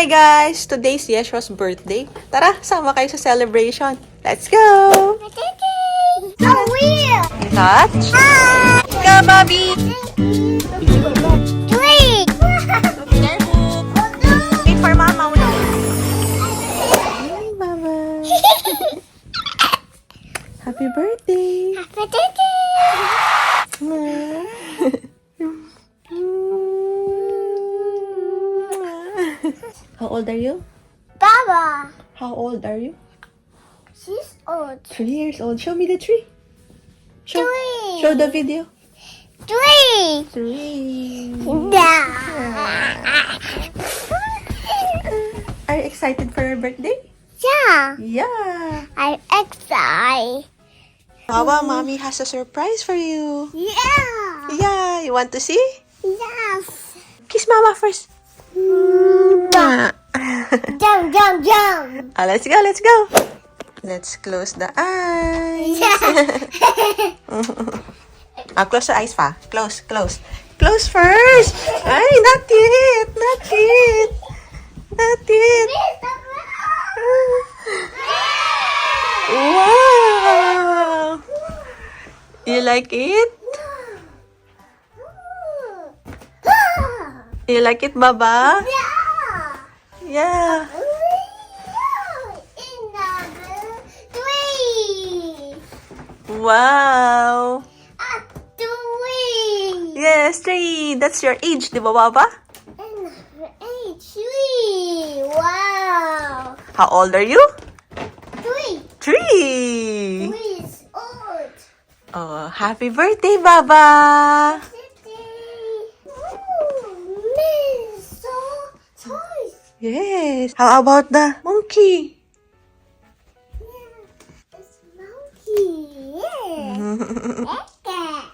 Hi guys! Today's Yeshua's birthday. Tara, sama kayo sa celebration. Let's go! A wheel! Touch? Go, Bobby! Three! Wait for Mama. Hi, Mama. Happy birthday! How old are you? Baba! How old are you? She's old. 3 years old. Show me the tree. Show, Three. show the video. 3! 3. Yeah. Are you excited for your birthday? Yeah. Yeah. I'm excited. Wawa, Mommy has a surprise for you. Yeah. Yeah, you want to see? Yes. Kiss Mama first. Jump, jump, jump. Let's go, let's go. Let's close the eyes. Close the eyes, pa. Close, close. Close first. Ay, not yet. Not yet. Not yet. Wow. You like it? You like it, Baba? Yeah. Another 3. Wow. 3. Yes, 3. That's your age, di ba, Baba? Another 3. Wow. How old are you? 3. 3. 3 is old. Oh, happy birthday, Baba. So toys. Yes. How about the monkey? Yeah, it's monkey. Yeah. Okay.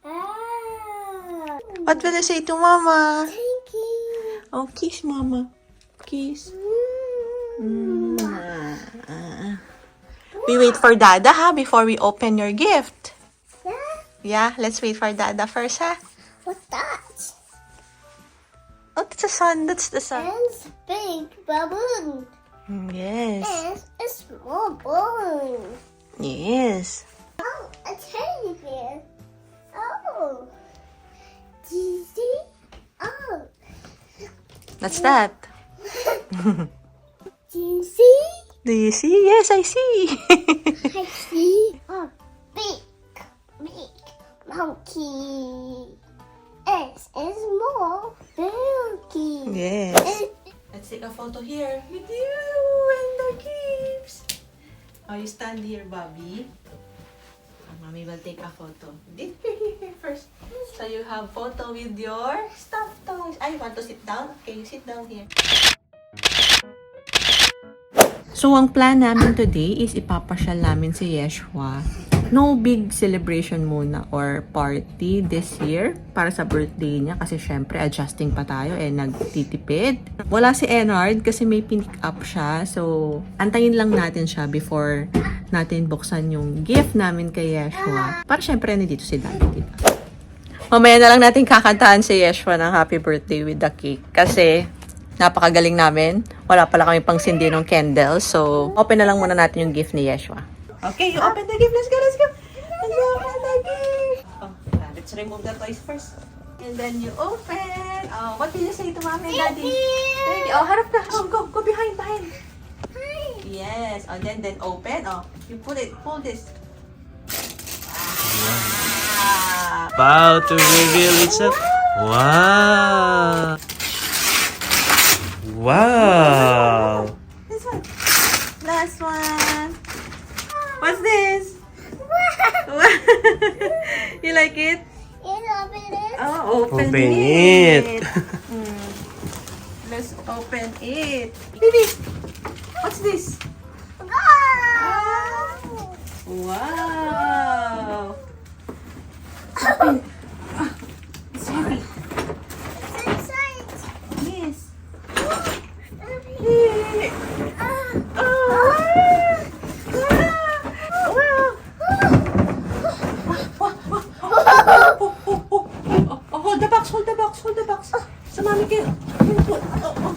Ah. What will you say to Mama? Thank you. Oh, kiss Mama. Kiss. We wait for Dada, ha, before we open your gift. Yeah. Yeah, let's wait for Dada first, ha? What's that? Oh, that's the sun. That's the sun. And a big balloon. Yes. And a small balloon. Yes. Oh, a teddy bear. Oh. Do you see? Oh. What's that? Do you see? Do you see? Yes, I see. I see a big monkey. It's a small monkey. Yes. Let's take a photo here with you and the gifts. Oh, you stand here, Bobby. Mommy will take a photo. Here first. So you have photo with your stuffed toys. I want to sit down. Okay, you sit down here. So, ang plan namin today is ipapasyal namin si Yeshua. No big celebration muna or party this year para sa birthday niya kasi syempre adjusting pa tayo nagtitipid. Wala si Enard kasi may pinick up siya. So, antayin lang natin siya before natin buksan yung gift namin kay Yeshua. Para syempre nandito si Daddy, diba? Mamaya na lang natin kakantahan si Yeshua ng happy birthday with the cake kasi napakagaling namin. Wala pala kami pang sindi ng candle. So, open na lang muna natin yung gift ni Yeshua. Okay, you open the gift. Let's go, let's go. Let's open the gift. Oh, let's remove the toys first. And then you open. Oh, what will you say to Mommy and Daddy? Thank you. Oh, harap na. Go behind. Yes. Oh, then open. Oh, you pull this. Ah. About to reveal itself. Wow. Wow. This one. Last one. What's this? You like it? Oh, open it. Let's open it. Baby, what's this? Wow. Open. It's heavy. Yes. Hold the box. Sa mami kayo. Oh.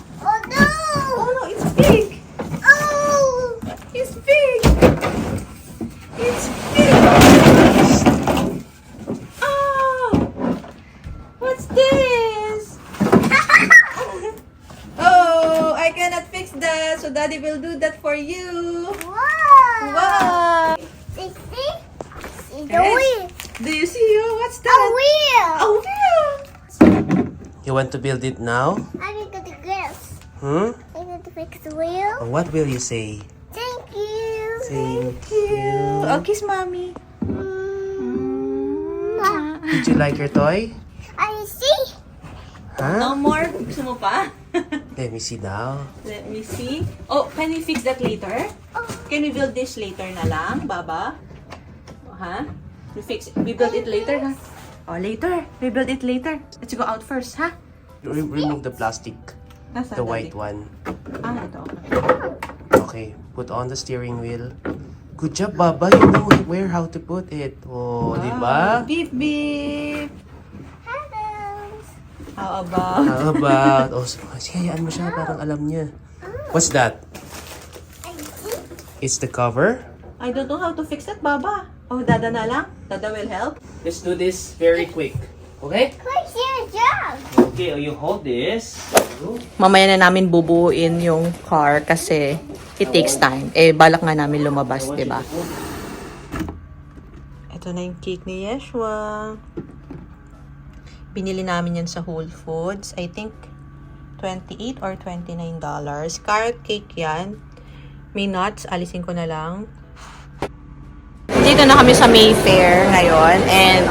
so Daddy will do that for you. Wow. Wow! See? See the Yes. wheel. Do you see you? What's A that? wheel. A wheel! You want to build it now? I'm going to guess. Hmm? I'm going to fix the wheel. What will you say? Thank you. Thank Cute. Oh, kiss mommy. Did you like your toy? I see. No Huh? more? Gusto mo pa? Let me see now. Let me see. Oh, can we fix that later? Can we build this later na lang, Baba? Huh? We build it later, ha? Oh, later. We build it later. Let's go out first, ha? Remove the plastic. Nasaan, The white Daddy? one. Ah, ito. Okay, put on the steering wheel. Good job, Baba. You know where how to put it. Oh, di ba? Beep, beep. Hello. How about? How about... Oh, hayaan mo siya. Parang alam niya. What's that? I see. It's the cover. I don't know how to fix that, Baba. Oh, Dada na lang? Dada will help? Let's do this very quick. Okay? Quick, your job. Okay, you hold this. Mamaya na namin bubuuin yung car kasi it takes time. Eh, balak nga namin lumabas, di ba? Ito na yung cake ni Yeshua. Binili namin yan sa Whole Foods. I think $28 or $29. Carrot cake yan. May nuts. Alisin ko na lang. Dito na kami sa Mayfair ngayon. And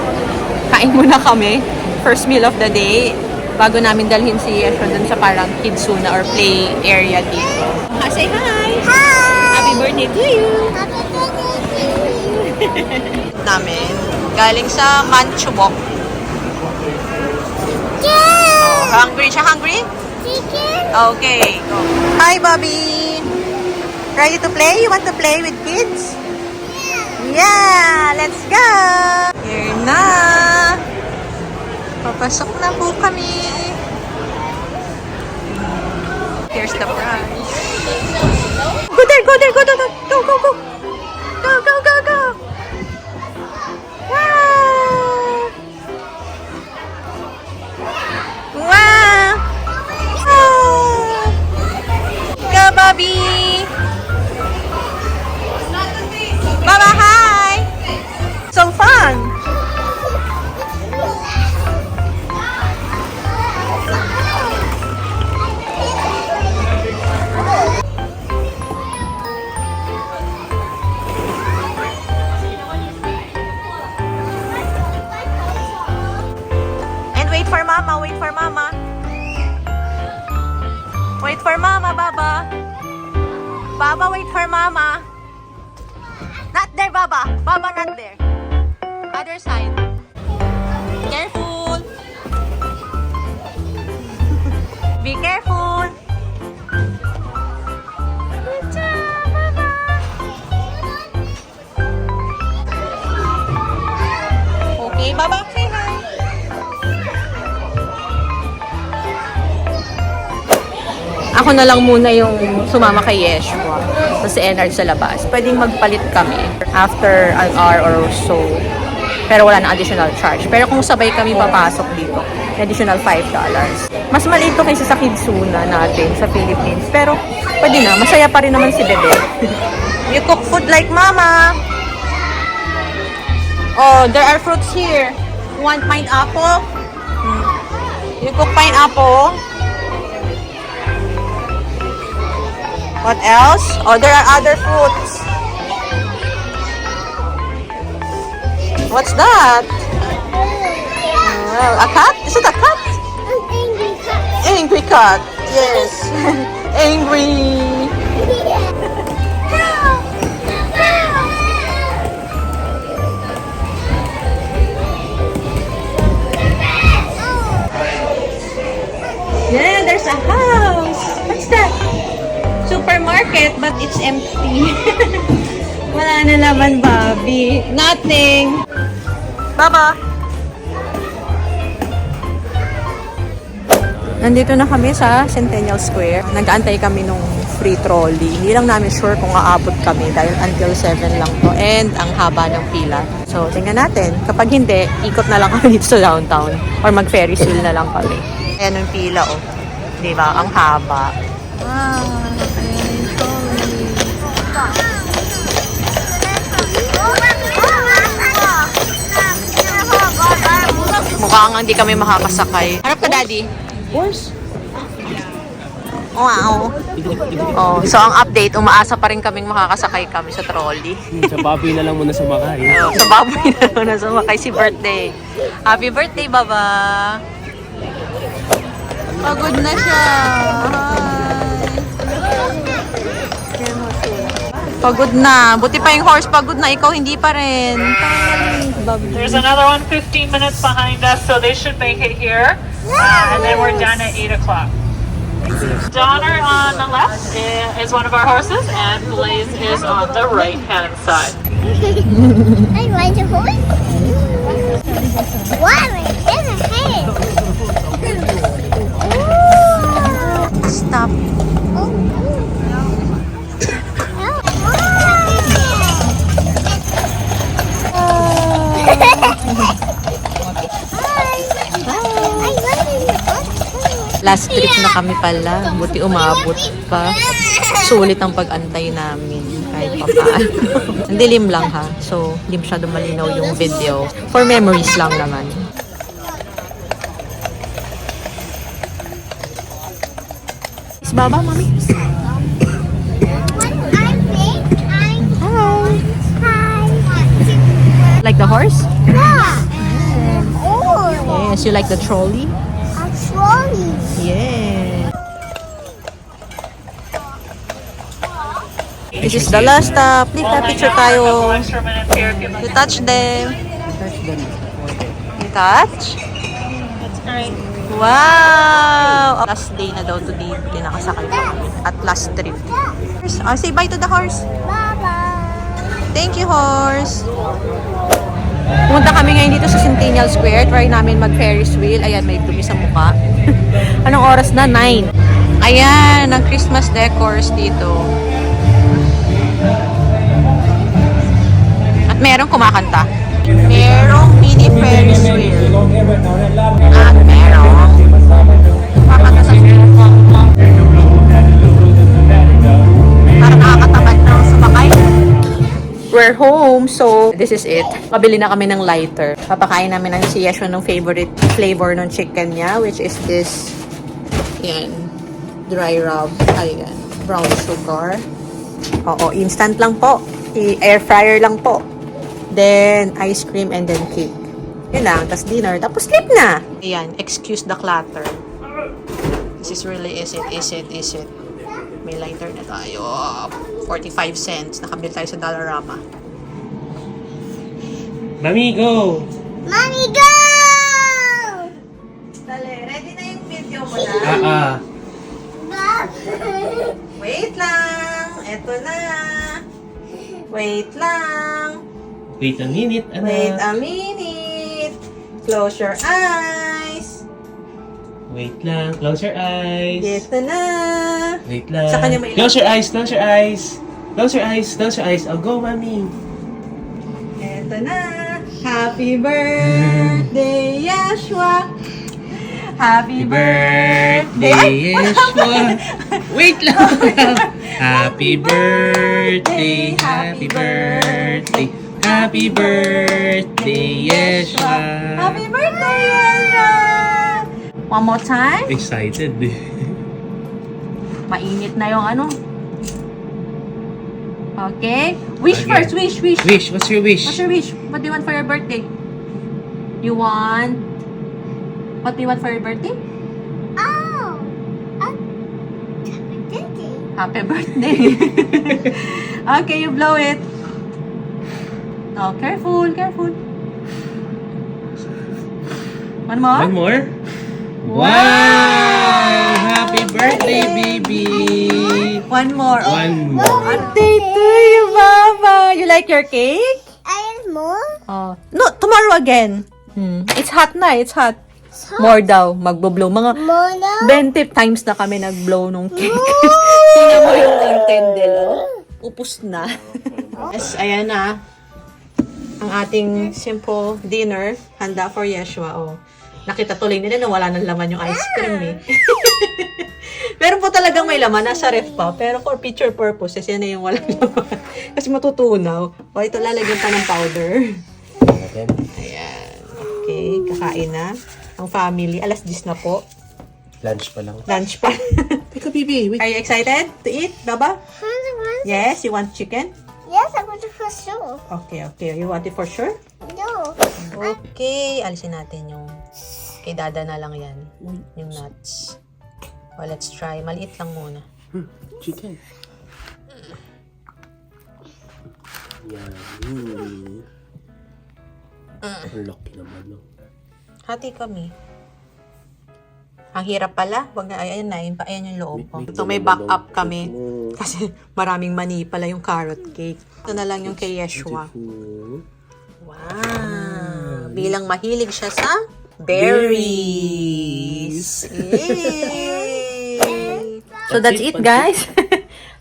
kain muna kami. First meal of the day. Bago namin dalhin si Yeshua dun sa parang kidsuna or play area dito. Say hi! Hi. Happy birthday to you! Happy birthday to you. Namin. Galing sa Manchubok. Yeah. Hungry siya? Hungry? Chicken. Okay. Go. Hi, Bobby! Ready to play? You want to play with kids? Yeah! Let's go! Here na! Papasok na po kami. Here's the prize. Go there! Go there! Go, go, go! Go, go, go! Go, go, go, go! Wow! Wow! Oh! Go, Bobby! Baba, hi! So fun! And wait for mama, wait for mama. Wait for mama, Baba. Baba, wait for mama. Not there, Baba. Baba, not there. Other side. Careful. Be careful. Good job, Baba. Okay, Baba, say hi. Ako na lang muna yung sumama kay Yeshua. Tapos si Enard sa labas. Pwedeng magpalit kami after an hour or so. Pero wala na additional charge. Pero kung sabay kami papasok dito, additional $5. Mas maliit to kaysa sa kidsuna natin sa Philippines. Pero pwede na. Masaya pa rin naman si Bebe. You cook food like mama. Oh, there are fruits here. You want pineapple? You cook pineapple? What else? Oh, there are other fruits. What's that? Oh, a cat? Is it a cat? An angry cat. Angry cat. Yes. Angry. Yeah, there's a house. What's that? Supermarket, but it's empty. Wala na naman, Bobby. Nothing. Baba. Nandito na kami sa Centennial Square. Nag-aantay kami nung free trolley. Hindi lang namin sure kung aabot kami dahil until 7 lang to. And ang haba ng pila. So, tingnan natin. Kapag hindi, ikot na lang kami dito sa downtown. Or mag-ferris wheel na lang kami. Ayan yung pila, oh. Diba? Ang haba. Wow. Mukhang hindi kami makakasakay. Harap ka, Daddy. Horse? Wow. Oh, so ang update, umaasa pa rin kaming makakasakay kami sa trolley. Sa baboy na lang muna sumakay. Sa baboy na sumakay si birthday. Happy birthday, Baba! Pagod na siya. Pagod na. Buti pa yung horse pagod na. Ikaw hindi pa rin. There's another one 15 minutes behind us, so they should make it here. And then we're done at 8 o'clock. Donner on the left is one of our horses, and Blaze is on the right-hand side. I want to hold. Wow, it's a head. Stop. Last trip na kami pala. Buti umabot pa. Sulit ang pag-antay namin. Kahit pa paano. Ang dilim lang ha. So, hindi masyado malinaw yung video. For memories lang naman. Is Baba, Mami? Like the horse? Yes. You like the trolley? Yeah. This is the last stop. Take a picture tayo. Extra minute here. Give us You touch them. You touch? That's great. Wow! Last day na daw today. Tinakasakay pa kami. At last trip. Say bye to the horse. Bye-bye. Thank you, horse. Pumunta kami ngayon dito sa Centennial Square. Try namin mag-Ferris wheel. Ayan, may dumi sa mukha. Anong oras na? 9. Ayan, ang Christmas decors dito. At merong kumakanta. Merong mini Ferris wheel. At merong kumakanta sa parang nakakatamad na sumakay. We're home, so this is it. Pabili na kami ng lighter. Papakain namin ng si Yeshua ng favorite flavor ng chicken niya, which is this, yan, dry rub, ayan, brown sugar. Oo, instant lang po. Air fryer lang po. Then, ice cream and then cake. Yun lang, tas dinner, tapos sleep na. Ayan, excuse the clutter. This is really, is it. May lighter na tayo. 45 cents. Nakabili tayo sa Dollarama. Mami, go! Mommy, go! Dali, ready na yung video mo na? Wait lang. Eto na. Wait lang. Wait a minute, Wait a minute. Close your eyes. Wait lang, close your eyes. Ito na. Wait lang. Sa kanya may Close your eyes, close your eyes. Close your eyes, close your eyes. Oh, go, Mami. Ito na. Happy birthday, Yeshua. Happy birthday. Ay, Yeshua. Wait lang. Happy birthday, happy birthday. Happy birthday, Yeshua. Happy birthday, Yeshua. One more time. Excited eh. Mainit na yung ano. Okay. Wish Okay. first. Wish. Wish, what's your wish? What's your wish? What do you want for your birthday? You want... What do you want for your birthday? Oh, Happy birthday. Okay, you blow it. Oh, careful. One more? One more? Wow! Happy birthday, baby! One more. One more. Birthday to you, Mama. You like your cake? I have more. Oh. No, tomorrow again. It's hot na, it's hot. More daw, magbo-blow. Mga More now. 20 times na kami nag-blow nung cake. Tingnan mo yung candle, oh. Upos na. Yes, ayan na. Ang ating simple dinner, handa for Yeshua, oh. Nakita tuloy nila na wala nang laman yung ice cream, eh. Meron po talagang may laman. Nasa ref pa. Pero for picture purposes, yan na yung walang laman. Kasi matutunaw. O, ito lalagyan pa ng powder. Natin. Ayan. Okay, kakain na. Ang family. Alas 10 na po. Lunch pa lang. Lunch pa. Teka, baby. Wait. Are you excited to eat, Baba? Yes, you want chicken? Yes, I want to for sure. Okay, okay. You want it for sure? No. Okay, alisin natin yung kay Dada na lang yan. Yung nuts. Well, let's try. Maliit lang muna. Chicken. Yan. Ang laki naman, no? Hati kami. Ang hirap pala. Wag na, ayan na. Ayan yung loob ko. So, may backup kami. Kasi maraming mani pala yung carrot cake. Ito na lang yung kay Yeshua. Wow! Bilang mahilig siya sa berries. Yay! So that's it, guys.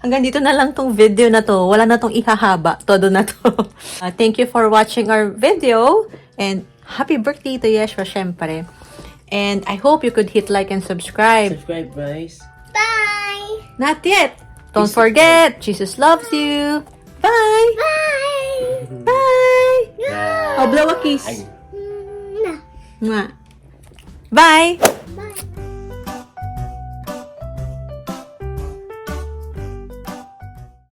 Hanggang dito na lang tong video na to. Wala na tong ihahaba. Todo na to. Thank you for watching our video. And happy birthday to Yeshua, syempre. And I hope you could hit like and subscribe. Subscribe, guys. Bye. Not yet. Don't forget, Jesus loves you. Bye! Bye. Bye! Oh, blow a kiss. No. Mwah. Bye!